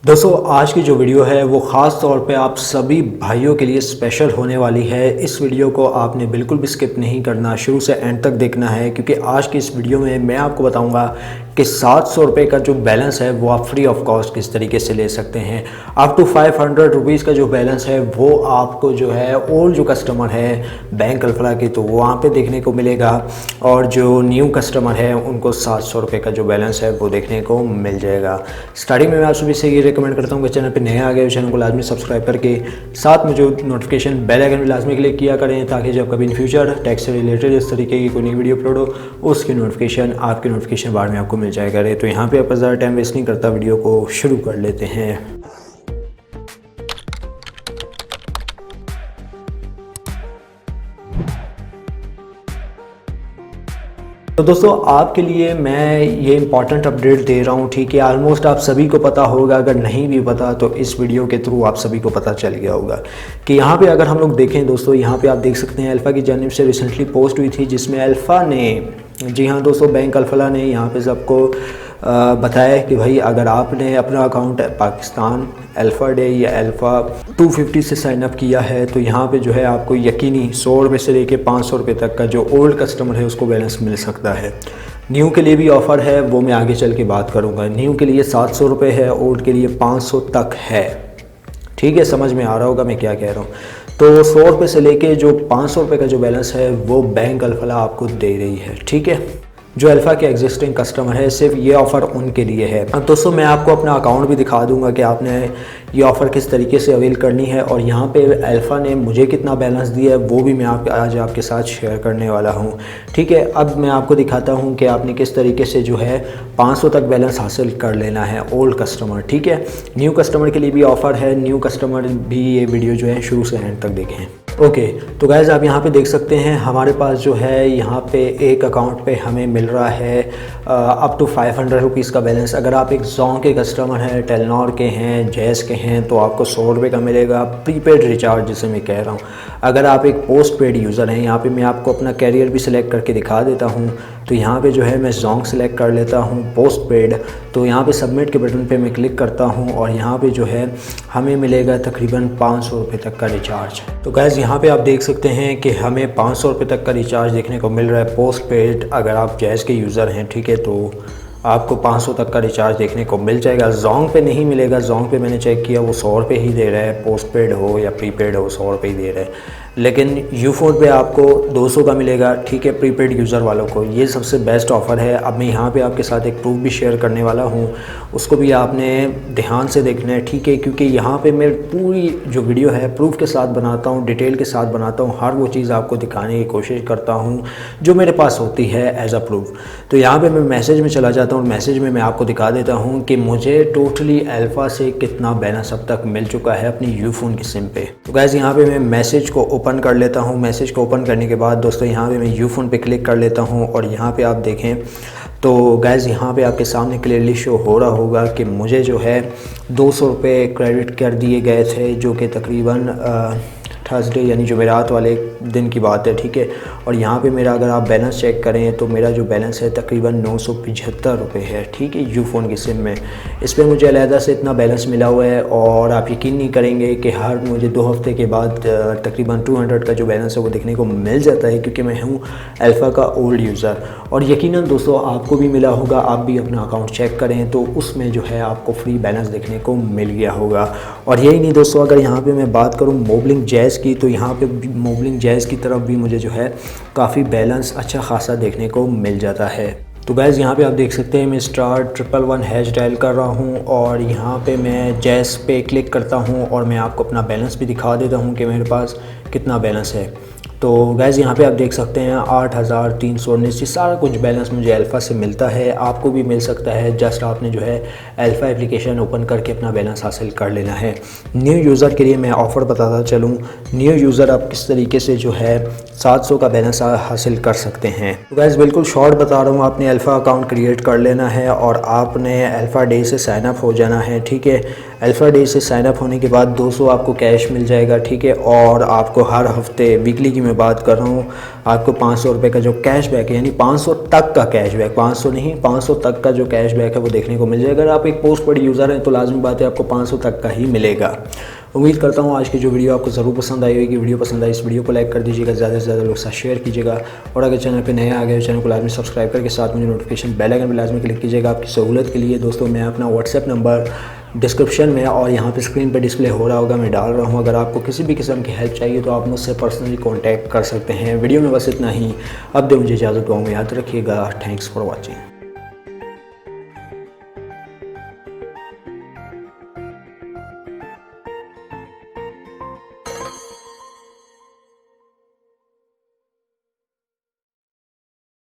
दोस्तों आज की जो वीडियो है वो ख़ास तौर पे आप सभी भाइयों के लिए स्पेशल होने वाली है। इस वीडियो को आपने बिल्कुल भी स्किप नहीं करना, शुरू से एंड तक देखना है, क्योंकि आज की इस वीडियो में मैं आपको बताऊंगा कि 700 रुपये का जो बैलेंस है वो आप फ्री ऑफ कॉस्ट किस तरीके से ले सकते हैं। अप टू 500 रुपीज़ का जो बैलेंस है वो आपको जो है ओल्ड जो कस्टमर है बैंक अल्फला की तो वो वहाँ पे देखने को मिलेगा, और जो न्यू कस्टमर है उनको 700 रुपये का जो बैलेंस है वो देखने को मिल जाएगा। स्टार्टिंग में मैं आप सभी से ये रिकमेंड करता हूँ कि चैनल पे नए आ गए चैनल को लाजमी सब्सक्राइब करके साथ में जो नोटिफिकेशन बेल आइकन भी लाजमी क्लिक किया करें, ताकि जब कभी इन फ्यूचर टैक्स से रिलेटेड इस तरीके की कोई नई वीडियो अपलोड हो उसकी नोटिफिकेशन आपके नोटिफिकेशन बार में आपको मिल जाया करे। तो यहाँ पे आप ज़्यादा टाइम वेस्ट नहीं करता, वीडियो को शुरू कर लेते हैं। तो दोस्तों आपके लिए मैं ये इंपॉर्टेंट अपडेट दे रहा हूँ, ठीक है। ऑलमोस्ट आप सभी को पता होगा, अगर नहीं भी पता तो इस वीडियो के थ्रू आप सभी को पता चल गया होगा कि यहाँ पे अगर हम लोग देखें दोस्तों, यहाँ पे आप देख सकते हैं अल्फ़ा की जानिब से रिसेंटली पोस्ट हुई थी जिसमें अल्फ़ा ने, जी हाँ दोस्तों, बैंक अल्फ़ला ने यहाँ पे सबको बताया कि भाई अगर आपने अपना अकाउंट पाकिस्तान अल्फ़ा डे या अल्फ़ा 250 से साइन अप किया है तो यहाँ पे जो है आपको यकीनी 100 रुपये से लेके 500 रुपये तक का जो ओल्ड कस्टमर है उसको बैलेंस मिल सकता है। न्यू के लिए भी ऑफ़र है, वो मैं आगे चल के बात करूँगा। न्यू के लिए 700 रुपये है, ओल्ड के लिए 500 तक है, ठीक है। समझ में आ रहा होगा मैं क्या कह रहा हूँ। तो 100 रुपये से लेके जो 500 रुपये का जो बैलेंस है वो बैंक अल्फ़ला आपको दे रही है, ठीक है। जो अल्फ़ा के एग्जिस्टिंग कस्टमर है सिर्फ ये ऑफ़र उनके लिए है। अब दोस्तों मैं आपको अपना अकाउंट भी दिखा दूंगा कि आपने ये ऑफ़र किस तरीके से अवेल करनी है, और यहाँ पे अल्फ़ा ने मुझे कितना बैलेंस दिया है वो भी मैं आज आपके साथ शेयर करने वाला हूँ, ठीक है। अब मैं आपको दिखाता हूँ कि आपने किस तरीके से जो है 500 तक बैलेंस हासिल कर लेना है ओल्ड कस्टमर, ठीक है। न्यू कस्टमर के लिए भी ऑफ़र है, न्यू कस्टमर भी ये वीडियो जो है शुरू से एंड तक देखें। ओके तो गाइज़ आप यहाँ पे देख सकते हैं हमारे पास जो है यहाँ पे एक अकाउंट पे हमें मिल रहा है अप टू 500 रुपीज़ का बैलेंस। अगर आप एक जोंग के कस्टमर हैं, टेलनॉर के हैं, जैस के हैं तो आपको 100 रुपये का मिलेगा प्रीपेड रिचार्ज, जिसे मैं कह रहा हूँ। अगर आप एक पोस्ट पेड यूज़र हैं, यहाँ पे मैं आपको अपना कैरियर भी सिलेक्ट करके दिखा देता हूँ। तो यहाँ पे जो है मैं जोंग सेलेक्ट कर लेता हूँ पोस्ट पेड, तो यहाँ पे सबमिट के बटन पे मैं क्लिक करता हूँ और यहाँ पे जो है हमें मिलेगा तकरीबन 500 रुपये तक का रिचार्ज। तो गैस यहाँ पे आप देख सकते हैं कि हमें 500 रुपये तक का रिचार्ज देखने को मिल रहा है पोस्ट पेड। अगर आप जैज़ के यूज़र हैं, ठीक है, तो आपको 500 तक का रिचार्ज देखने को मिल जाएगा। जोंग पे नहीं मिलेगा, जोंग पे मैंने चेक किया वो 100 रुपये ही दे रहा है, पोस्ट पेड हो या प्रीपेड हो 100 रुपये ही दे रहा है। लेकिन यूफोन पे आपको 200 का मिलेगा, ठीक है, प्रीपेड यूज़र वालों को। ये सबसे बेस्ट ऑफ़र है। अब मैं यहाँ पे आपके साथ एक प्रूफ भी शेयर करने वाला हूँ, उसको भी आपने ध्यान से देखना है, ठीक है, क्योंकि यहाँ पे मैं पूरी जो वीडियो है प्रूफ के साथ बनाता हूँ, डिटेल के साथ बनाता हूँ, हर वो चीज़ आपको दिखाने की कोशिश करता हूँ जो मेरे पास होती है एज अ प्रूफ। तो यहाँ पर मैं मैसेज में चला जाता हूँ, मैसेज में मैं आपको दिखा देता हूँ कि मुझे टोटली अल्फ़ा से कितना बैलेंस अब तक मिल चुका है अपनी यूफोन की सिम पे। तो गैस यहाँ पे मैं मैसेज को ओपन कर लेता हूँ। मैसेज को ओपन करने के बाद दोस्तों यहाँ पे मैं यूफोन पे क्लिक कर लेता हूँ और यहाँ पे आप देखें तो गैस यहाँ पे आपके सामने क्लियरली शो हो रहा होगा कि मुझे जो है 200 रुपये क्रेडिट कर दिए गए थे, जो कि तकरीबन थर्सडे यानी जुमेरात वाले दिन की बात है, ठीक है। और यहाँ पे मेरा अगर आप बैलेंस चेक करें तो मेरा जो बैलेंस है तकरीबन 975 रुपये है, ठीक है, यूफोन की सिम में। इस पर मुझे अलहदा से इतना बैलेंस मिला हुआ है, और आप यकीन नहीं करेंगे कि हर मुझे 2 हफ्ते के बाद तकरीबन 200 का जो बैलेंस है वो देखने को मिल जाता है, क्योंकि मैं हूँ अल्फ़ा का ओल्ड यूज़र। और यकीनन दोस्तों आपको भी मिला होगा, आप भी अपना अकाउंट चेक करें तो उसमें जो है आपको फ्री बैलेंस देखने को मिल गया होगा। और यही नहीं दोस्तों, अगर यहाँ पर मैं बात करूँ मोबलिंग जैज़ की, तो यहाँ पे मोबलिंग जैज़ की तरफ भी मुझे जो है काफ़ी बैलेंस अच्छा खासा देखने को मिल जाता है। तो गैस यहाँ पे आप देख सकते हैं मैं *111# डायल कर रहा हूँ और यहाँ पे मैं जैज़ पे क्लिक करता हूँ और मैं आपको अपना बैलेंस भी दिखा देता हूँ कि मेरे पास कितना बैलेंस है। तो गैस यहाँ पे आप देख सकते हैं 8319 सारा कुछ बैलेंस मुझे अल्फ़ा से मिलता है, आपको भी मिल सकता है। जस्ट आपने जो है अल्फ़ा एप्लीकेशन ओपन करके अपना बैलेंस हासिल कर लेना है। न्यू यूज़र के लिए मैं ऑफ़र बताता चलूँ, न्यू यूज़र आप किस तरीके से जो है 700 का बैलेंस हासिल कर सकते हैं। तो गैस बिल्कुल शॉर्ट बता रहा हूँ, आपने अल्फ़ा अकाउंट क्रिएट कर लेना है और आपने अल्फ़ा डे से साइन अप हो जाना है, ठीक है। अल्फ़ा डे से साइन अप होने के बाद 200 आपको कैश मिल जाएगा, ठीक है, और आपको हर हफ्ते वीकली की मैं बात कर रहा हूँ, आपको 500 रुपये का जो कैशबैक है, यानी 500 तक का कैशबैक, 500 नहीं 500 तक का जो कैशबैक है वो देखने को मिल जाएगा। अगर आप एक पोस्ट पेड यूज़र हैं तो लाजमी बात है आपको 500 तक का ही मिलेगा। उम्मीद करता हूँ आज की जो वीडियो आपको ज़रूर पसंद आई होगी। वीडियो पसंद आई इस वीडियो को लाइक कर दीजिएगा, ज़्यादा से ज़्यादा लोग साथ शेयर कीजिएगा, और अगर चैनल पे नए आ गए चैनल को लाजमी सब्सक्राइब करके साथ में नोटिफिकेशन बेल आइकन पर लाजमी क्लिक कीजिएगा आपकी सहूलत के लिए। दोस्तों मैं अपना व्हाट्सएप नंबर डिस्क्रिप्शन में और यहाँ पे स्क्रीन पे डिस्प्ले हो रहा होगा, मैं डाल रहा हूँ। अगर आपको किसी भी किस्म की हेल्प चाहिए तो आप मुझसे पर्सनली कांटेक्ट कर सकते हैं। वीडियो में बस इतना ही, अब दे मुझे इजाज़त, दुआ में याद रखिएगा। Thanks for watching.